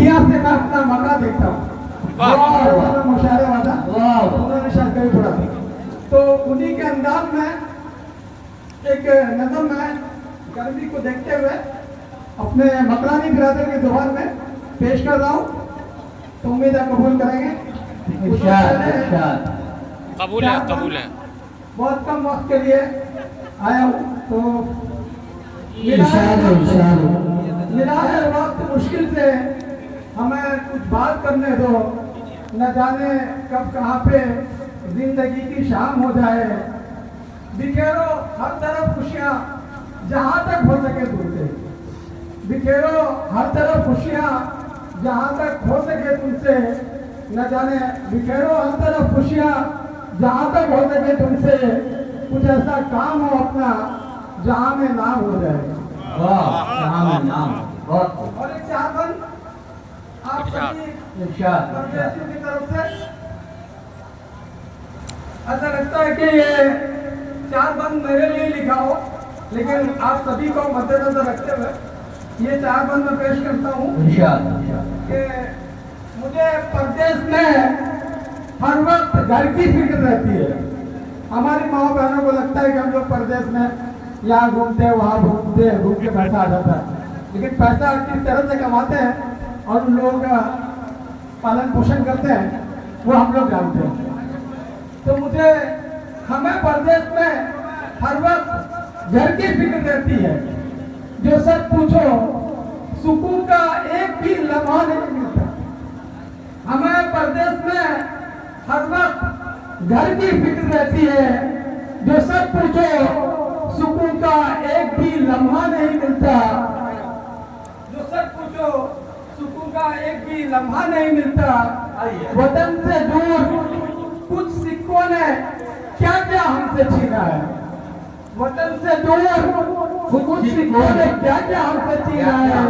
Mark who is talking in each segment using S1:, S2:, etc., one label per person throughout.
S1: यहाँ से मैं अपना मकरा देखता हूँ। मुशायरे वाला उन्होंने शायद कभी पढ़ा था, तो उन्हीं के अंदाज में एक नज़म में गर्मी को देखते हुए अपने मकरानी बिरादर की जुबान में पेश कर रहा हूँ, तो उम्मीद है कबूल करेंगे।
S2: कबूल है, कबूल है।
S1: बहुत कम वक्त के लिए आया हूँ, तो मिला है वक्त मुश्किल से, हमें कुछ बात करने दो, न जाने कब कहाँ पे जिंदगी की शाम हो जाए। बिखेरो हर तरफ खुशियाँ जहाँ तक हो सके तुमसे, बिखेरो हर तरफ खुशियाँ जहाँ तक हो सके तुमसे, न जाने बिखेरो हर तरफ खुशियाँ जहाँ तक हो सके तुमसे, कुछ ऐसा काम हो अपना जहाँ में नाम हो जाए।
S3: नाम बहुत।
S1: और एक चाहबन आप सभी परदेशियों की तरफ से, ऐसा लगता है कि ये चाहबन मेरे लिए लिखा हो, लेकिन आप सभी को मद्देनजर रखते हुए ये चाहबन मैं पेश करता हूँ कि मुझे परदेश में हर वक्त घर की फिक्र रहती है। हमारी माँ बहनों को लगता है कि हम लोग परदेश में यहाँ घूमते हैं, वहाँ घूमते हैं, घूम के पैसा आ जाता है, लेकिन पैसा किस तरह से कमाते हैं और उन लोग पालन पोषण करते हैं वो हम लोग जानते हैं। तो मुझे हमें परदेश में हर वक्त घर की फिक्र रहती है, जो सब पूछो सुकून का एक भी लम्हा नहीं मिलता। हमें परदेश में हर वक्त घर की फिक्र रहती है, जो सब पूछो सुकून का एक भी लम्हा नहीं मिलता। जो सब पूछो सुकून का एक भी लम्हा नहीं मिलता। वतन से दूर कुछ सिक्कों ने क्या क्या हमसे छीना है। वतन से दूर कुछ सिक्कों ने क्या क्या हमसे छीना है।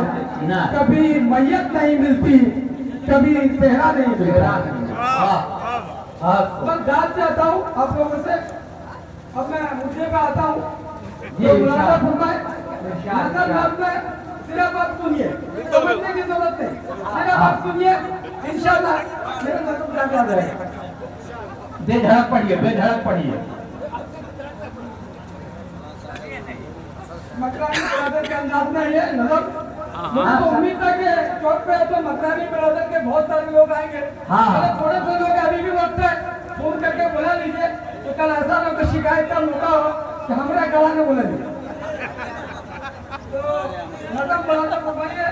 S1: कभी मैयत नहीं मिलती, कभी सेहरा नहीं मिलता। बस बात चाहता हूँ आप लोगों से, अब मैं मुझे पे आता हूँ। सिर्फ आप सुनिए, समझने की जरूरत नहीं, सिर्फ आप सुनिए, इंशाल्लाह मेरे मतलब क्या याद रहेगा।
S3: बेधड़क पढ़िए, बेधड़क पढ़िए।
S1: मकरानी बिरादर के अंदाज में ये नजर, मुझे तो उम्मीद था कि चौक पे तो मकरानी बिरादर के बहुत सारे लोग आएंगे। थोड़े से लोग अभी भी वक्त है, फोन करके बुला लीजिए, तो कल ऐसा ना कोई शिकायत का मौका हो कि हमारा गला ने बोला नहीं। तो मतलब बोला फरमाइए,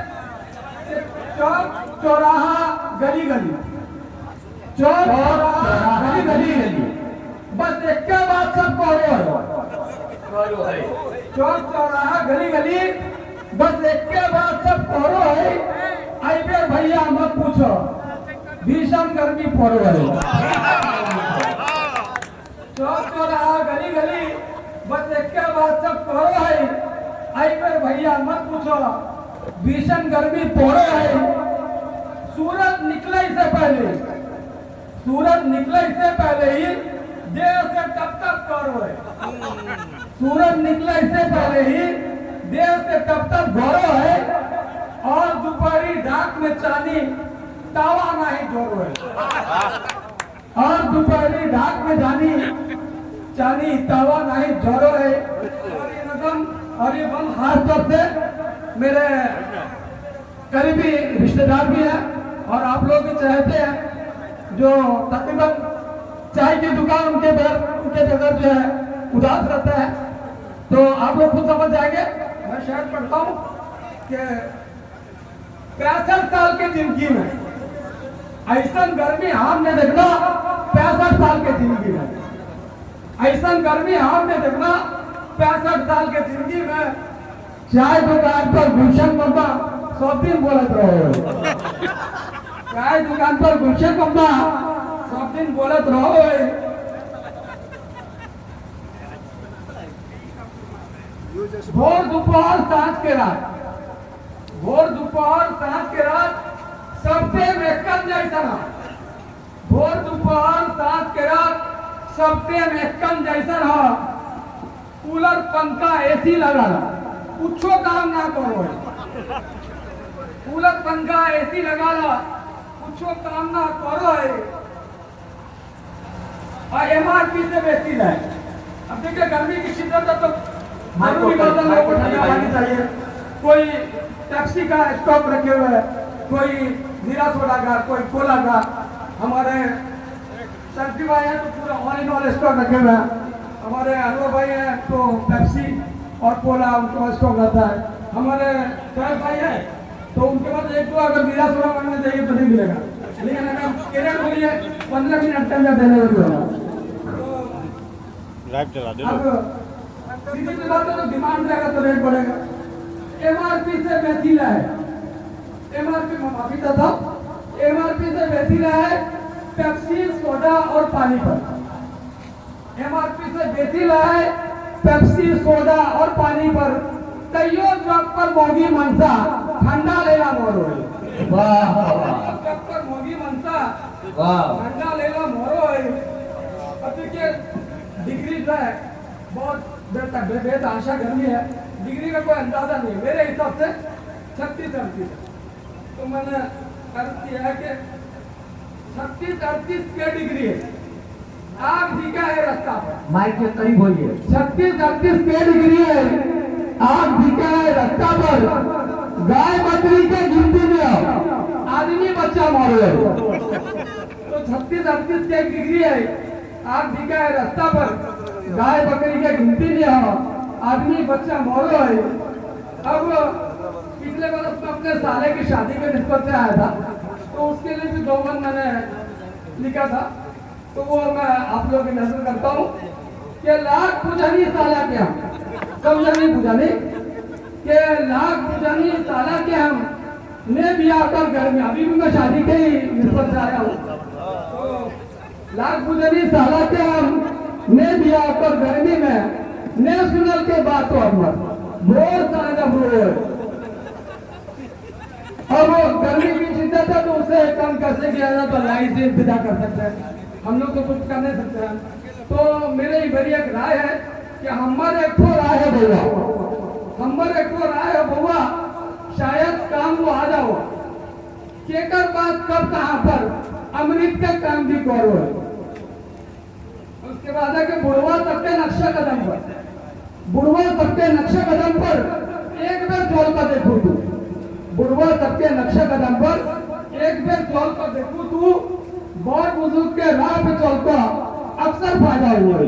S1: चौक चौराहा गली गली, चौक चौराहा गली गली, बस एक के बाद सब कोहरो है। चौक चौराहा गली गली, बस एक के बाद सब कोहरो है। आई बेर भैया मत पूछो, भीषण गर्मी पोरो है। चौक चौराहा गली गली, बस एक के बाद सब कोहरो है। आई बेर भैया मत पूछो, भीषण गर्मी पोरो है। सूरज निकले से पहले, सूरज निकले से पहले ही देह से तब तक करो है। सूरज निकले से पहले ही देह से तब तक गौरव है, और दोपहरी डाक में चांदी तावा नहीं जोरो है। और दोपहरी डाक में जानी चांदी तावा नहीं जोरो है। और ये नज़म और ये बंद खास तौर से मेरे करीबी रिश्तेदार भी हैं और आप लोग भी चाहते हैं, जो तकरीबन चाय की दुकान उनके बगैर जो है उदास रहता है, तो आप लोग खुद समझ जाएंगे। मैं शायद पढ़ता हूँ कि 65 साल की जिंदगी में ऐसा गर्मी हमने देखना, 65 साल की जिंदगी में ऐसा गर्मी हमने देखना, 65 साल की जिंदगी में चाय दुकान पर गुलशन मम्मा सब दिन बोलत रहो। चाय दुकान पर गुलशन मम्मा सब दिन बोलत रहो। भोर दोपहर सांझ के रात, भोर दोपहर सांझ के रात सबसे मेकन जैसा ना। भोर दोपहर सांझ के रात सबसे मेकन जैसा ना। कूलर पंखा एसी लगा, कुछो काम ना करो। कूलर पंखा एसी लगा ला कुछो काम ना करो है और एमआरपी से बेसी है। अब देखिए गर्मी की शिद्दत है तो जरूरी बात है, लोगों को ठंडा पानी चाहिए। कोई टैक्सी का स्टॉक रखे हुए है, कोई जीरा सोडा का, कोई कोला का। हमारे सर्दी भाई हैं तो पूरा ऑल इन ऑल स्टॉक रखे हुए हैं। हमारे अनवर भाई हैं तो पेप्सी और कोला उनका स्टॉक रहता है। हमारे सोहेब भाई हैं तो उनके पास एक दो अगर जीरा सोडा मांगना चाहिए तो नहीं मिलेगा, लेकिन अगर केरल बोलिए 15 मिनट टाइम देने होगा।
S2: ड्राइव चला दे।
S1: अब सीधी सी बात है तो डिमांड रहेगा तो रेट बढ़ेगा। एमआरपी से बेसीला है, एमआरपी में माफी था, एमआरपी से बेसीला है पेप्सी सोडा और पानी पर। एमआरपी से बेसीला है पेप्सी सोडा और पानी पर। कईयों ट्रक पर मोगी मनसा ठंडा लेना मोरो है।
S3: वाह वाह
S1: ट्रक पर मोगी मनसा
S3: वाह
S1: ठंडा लेना मोरो है। अब देखिए डिग्री जो है बहुत बेतहाशा गर्मी है, डिग्री का कोई अंदाजा नहीं है। मेरे हिसाब से 36-38 तो मैंने अर्ज किया है कि 36-38 के डिग्री है। आग भीगा है रास्ता पर,
S3: माइक के करीब होइए।
S1: 36-38 के डिग्री है, आग भीगा है रास्ता पर। गाय बकरी के गिनती में आदमी बच्चा मरे तो 36-38 के डिग्री है, आग भीगा है रास्ता पर। गाय बकरी के गिनती में आदमी बच्चा मरो है। अब पिछले बरस में अपने साले की शादी के निस्बत से आया था तो उसके लिए भी 2 बंद मैंने लिखा था, तो वो मैं आप लोगों की नजर करता हूँ कि लाख पुजानी साला के हम समझनी पुजानी के लाख पुजानी साला के हम ने भी आकर घर में, अभी भी मैं शादी के ही निस्बत से आया हूँ, तो लाख पुजानी साला के हम ने भी आकर गर्मी में ने सुनल के बात तो अहमद बोर साला बोर। अब गर्मी की शिद्दत है तो उसे कम कैसे किया जाए तो लाई से इंतजा कर सकते हैं, हम लोग तो कुछ कर नहीं सकते हैं। तो मेरे मेरी एक राय है कि हमारे एक राय है बउआ, हमारे एक राय है बउआ, शायद काम वो आ जाओ केकर बात कब कहाँ पर अमृत का काम भी करो है। उसके बाद है कि बुढ़वा सबके नक्शा कदम पर, बुढ़वा सबके नक्शा कदम पर एक बार चौल का देखो तू, बुढ़वा सबके नक्शा कदम पर एक बार चौल का देखो तू। बहुत बुजुर्ग के राह पे चौल का अक्सर फायदा हुआ है।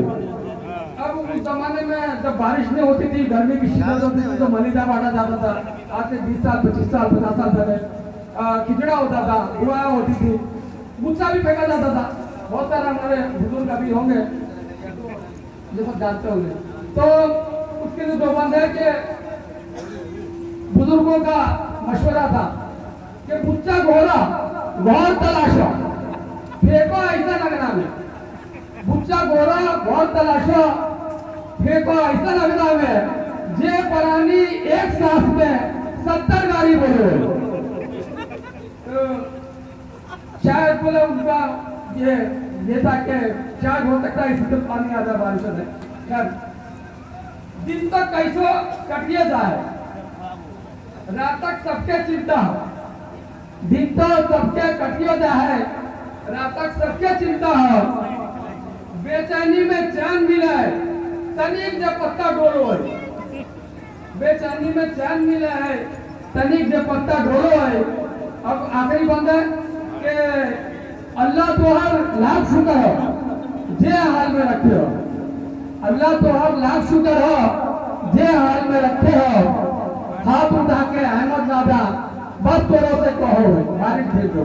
S1: अब उस जमाने में जब बारिश नहीं होती थी, गर्मी की शिद्दत होती थी तो मलीदा बांटा जाता था। आज से 20 साल 25 साल 50 साल पहले खिचड़ा होता था, दुआएं होती थी, गुस्सा भी फेंका जाता था। बहुत सारे हमारे बुजुर्ग अभी होंगे जो सब जानते होंगे। तो उसके लिए 2 बंद है कि बुजुर्गों का मशवरा था कि बुच्चा घोड़ा घोर तलाशो, फेंको ऐसा लगना में, बुच्चा घोड़ा घोर तलाशो, फेंको ऐसा लगना में जे परानी एक सांस में 70 गाड़ी बोले। तो शायद बोले उनका ये नेता के शायद हो सकता है इसी से पानी आता है बारिश से। खैर दिन तो कैसो कटिए जाए, रात तक सबके चिंता हो, दिन तो सबके कटिए जाए, रात तक सबके चिंता हो। बेचैनी में चैन मिले तनिक जब पत्ता डोलो है, बेचैनी में चैन मिले है तनिक जब पत्ता डोलो है। अब आखिरी बंद है कि अल्लाह तोहर लाख शुक्र हो जे हाल में रखे हो, अल्लाह तोहर लाख शुक्र हो जे हाल में रखे हो। हाथ उठा के अहमद नादा बस तोरो से कहो बारिश भेजो।